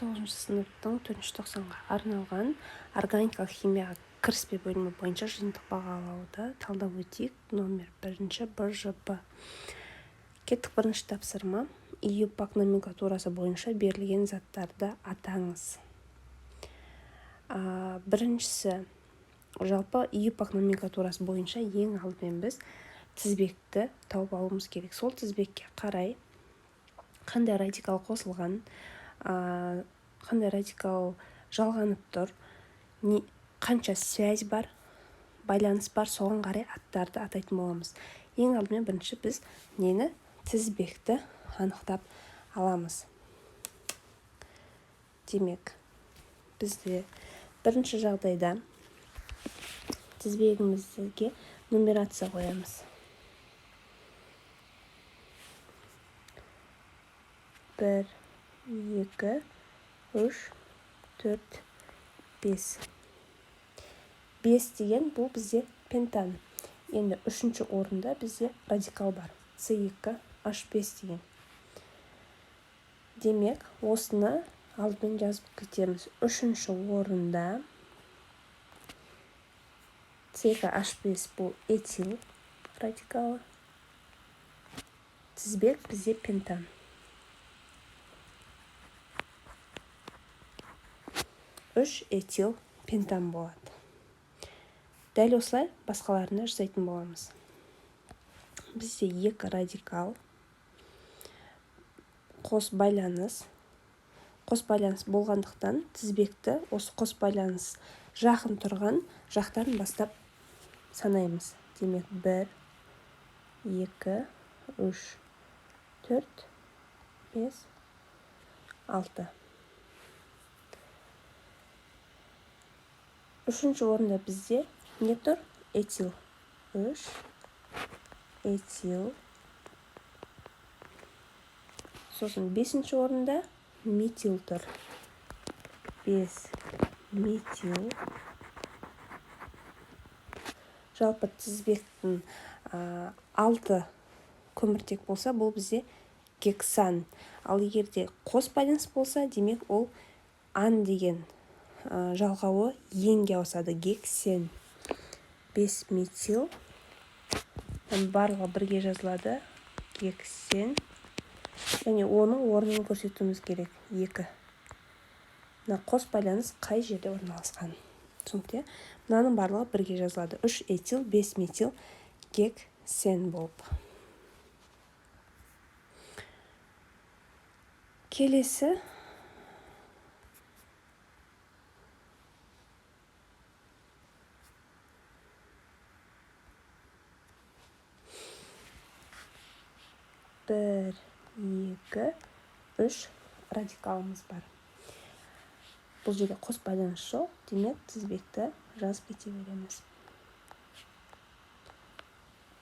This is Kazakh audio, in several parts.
9 сыныптың 4 тоқсанға арналған органикалық химияға кіріспе бөлімі бойынша жиынтық бағалауды талдап өтейік. Номер 1 БЖБ. Кеттік бірінші тапсырма. ИЮПАК номенклатурасы бойынша берілген заттарды атаңыз. Біріншісі, жалпы ИЮПАК номенклатурасы бойынша ең алдымен біз тізбекті тауып алуымыз керек. Сол тізбекке қарай қандай радикал қосылған, қандай радикал жалғанып тұр, қанша связь бар, байланыс бар, соған қарай аттарды атайтын боламыз. Ең алдымен бірінші біз тізбекті анықтап аламыз. Демек, бізде бірінші жағдайда тізбегімізге нумерация қоямыз. 1, 2, 3, 4, 5. 5 деген бұл бізде пентан. Енді үшінші орында бізде радикал бар. С2H5 деген. Демек, осыны алдымен жазып кетеміз. Үшінші орында С2H5 бұл этил радикалы. Тізбек бізде пентан. 3 этил пентан болады. Дәл осылай басқаларына жасайтын боламыз. Бізде 2 радикал, қос байланыс болғандықтан тізбекті осы қос байланыс жақын тұрған жақтарын бастап санаймыз. Демек 1, 2, 3, 4, 5, 6. Үшінші орында бізде не тұр? Этил. 3 этил. Сосын 5-ші орында метил тұр. 5 метил. Жалпы тізбектің 6 көміртек болса, бұл бізде гексан. Ал егерде қос байланыс болса, демек ол ан деген жалғауы енге ауысады. Гексен. 5 метил. Барлығы бірге жазылады. Гексен. Және оның орнын көрсетуіміз керек. 2. Қос байланыс қай жерде орналасқан. Түсінікте? Мынаның барлығы бірге жазылады. 3 этил, 5 метил, гексен болып. Келесі бір, 2, 3 радикалымыз бар. Бұл жерде қос байланыс жоқ, демек тізбекті жазып кете береміз.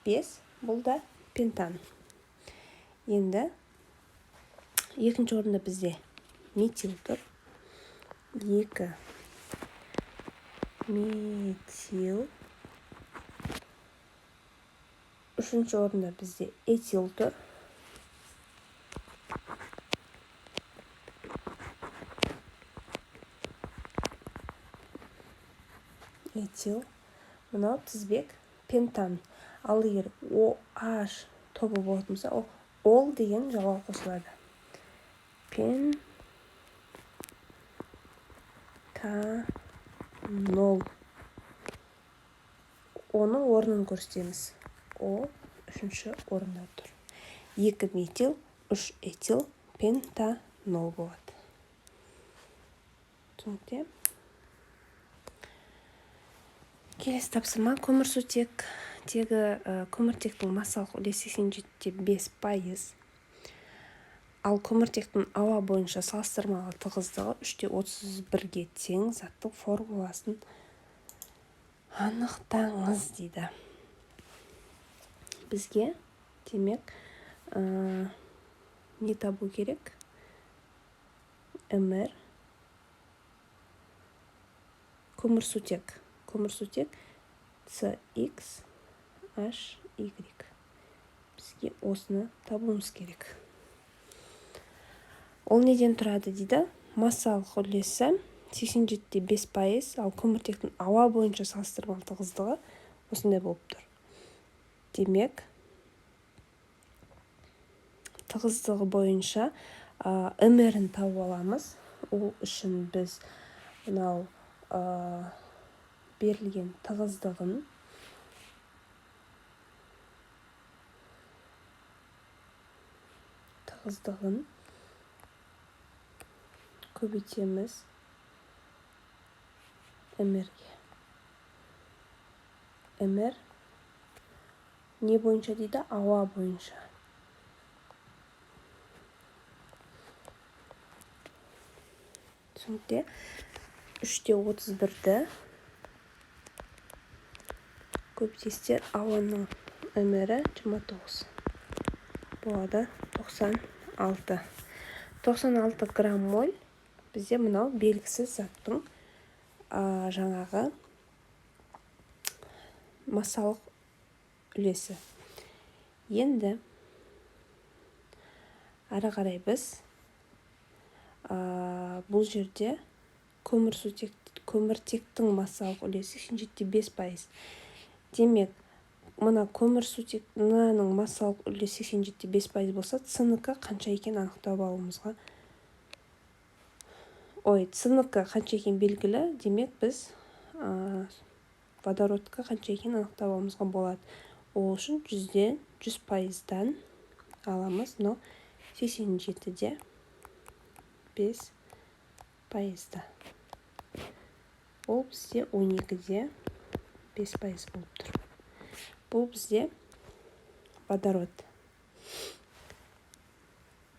5 бұл да пентан. Енді екінші орында бізде метил тұр. 2 метил. Үшінші орында бізде этил тұр. Этил. Мынау тізбек пентан. Ал егер OH тобы болатын болса, ол деген жалғау қосылады. Пентанол. Оның орнын көрсетеміз. О үшінші орында тұр. 2 метил, 3 этил, пентанол болады. Түсінікте? Келесі тапсырма. Көміртектің массалық үлесі 87,5%. Ал көміртектің ауа бойынша салыстырмалы тығыздығы 3:31-ге тең заттың формуласын анықтаңыз дейді. Бізге демек не табу керек? МР көмірсутек CXHY. Бізге осыны табуымыз керек. Ол неден тұрады дейді? массалық үлесі 87,5%, ал көміртектің ауа бойынша салыстырмалы тығыздығы осындай болып тұр. Демек, тығыздығы бойынша МР-ін тауып аламыз. Ол үшін біз мынау берілген тығыздығын көбейтеміз МР-ге. МР не бойынша дейді? Ауа бойынша. Түсінікте 3/31-ді көбейтесіздер, ауаның МР-і 29 болады. 96 грамм моль бізде мынау белгісіз заттың жаңағы массалық үлесі. Енді ары қарай біз бұл жерде көміртектің массалық үлесі 87,5%. Демек, мына көмірсутегінің массалық үлесі 87,5% болса, С-нікі қанша екен анықтап алуымызға. С-нікі қанша екен белгілі, демек біз водородқа қанша екен анықтап алуымызға болады. Ол үшін 100%-дан аламыз, но 87,5%. Ол бізде 12,5% болып тұр. Бұл бізде водород.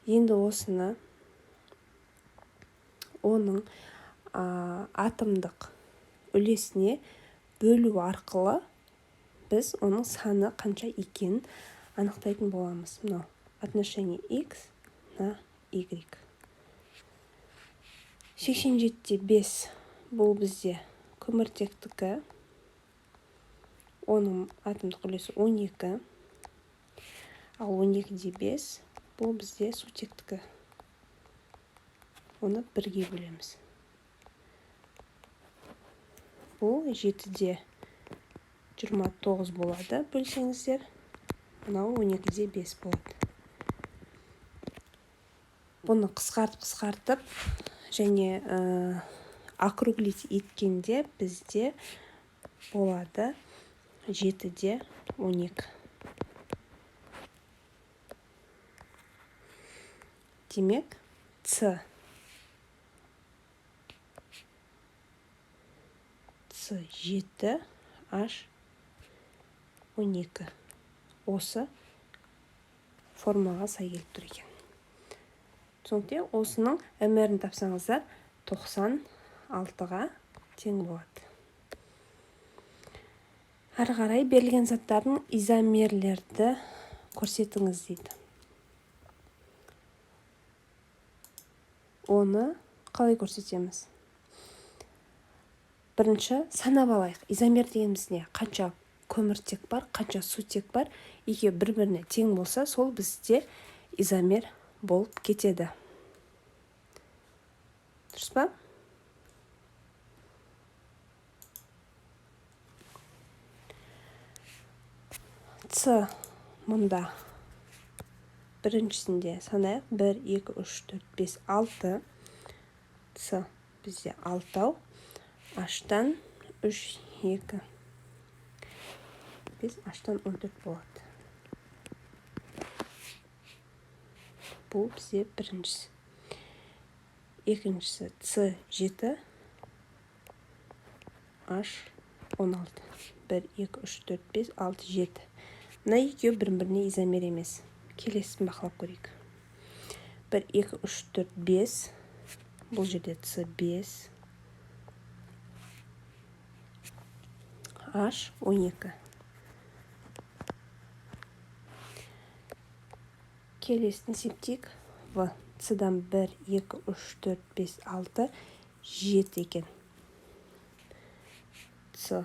Енді осыны оның атомдық үлесіне бөлу арқылы біз оның саны қанша екенін анықтайтын боламыз. Мынау отношение x на y. 87,5 бұл бізде көміртектікі, оның атомдық үлесі 12, ал 12,5 бұл бізде сутектікі. Оны 1-ге бөлеміз. Бұл 7/29 болады, бөлсеңіздер. Мынау 12,5 болады. Бұны қысқартып және округлить еткенде бізде болады 7/12. Демек, С 7, H 12. Осы формаға сай келіп тұр екен. Сондықтан осының МР-ін тапсаңыздар 96-ға тең болады. Ары қарай берілген заттардың изомерлерді көрсетіңіз дейді. Оны қалай көрсетеміз? Бірінші санап алайық. Изомер дегеніміз не? Қанша көміртек бар, қанша сутек бар. Екеуі бір-біріне тең болса, сол бізде изомер болып кетеді. Дұрыс па? С мұнда біріншісінде санайық. 1, 2, 3, 4, 5, 6. С бізде 6. Аштан 3, 2, 5, аштан 14 болады. Бұл бізде біріншісі. Екіншісі С 7, H 16. 1, 2, 3, 4, 5, 6, 7. Мына екеуі бір-біріне изомер емес. Келесін бақылап көрейік. 1, 2, 3, 4, 5. Бұл жерде С 5. H 12. Келесін есептейік. В С-дан 1, 2, 3, 4, 5, 6, 7 екен. С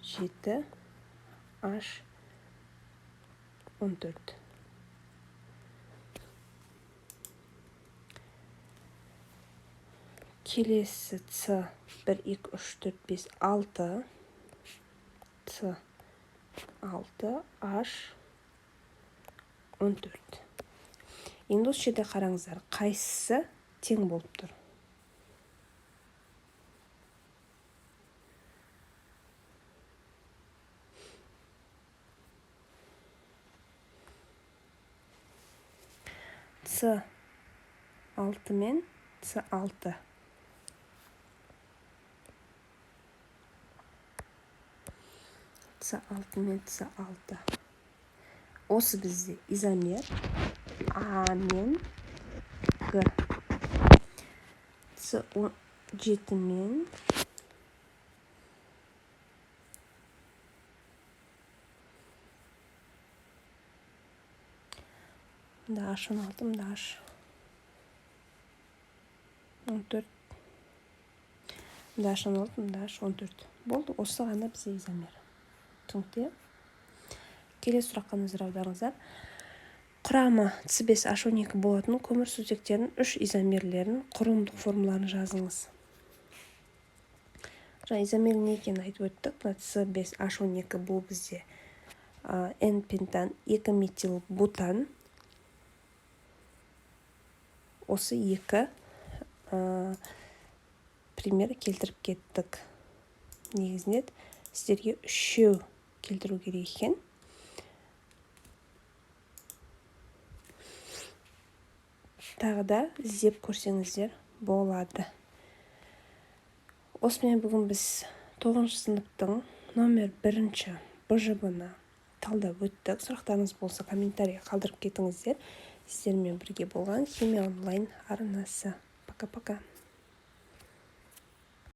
7, H 14. келесі С 1, 2, 3, 4, 5, 6, С 6, H 14. Енді осы жерде қараңыздар, қайсысы тең болып тұр? С 6 мен С 6. С 6 мен С 6. Осы бізде изомер А мен Г. С 7 мен H 16, H 14. H 16, H 14. Болды, осы ғана бізде изомер. Түсінікті? Келесі сұраққа назар аударыңыздар. Құрамы С5 H12 болатын көмір сутектерінің 3 изомерлерін құрылымдық формулаларын жазыңыз. Изомер не екенін айтып өттік. С5 H12 бұл бізде N-пентан 2 метил бутан. Осы 2 пример келтіріп кеттік. Негізінен сіздерге 3 келтіру керек екен. Тағы да іздеп көрсеңіздер болады. Осымен бүгін біз 9 сыныптың номер 1 БЖБ-ны талдап өттік. Сұрақтарыңыз болса комментарий қалдырып кетіңіздер. Сіздермен бірге болған химия онлайн арнасы. Пока-пока.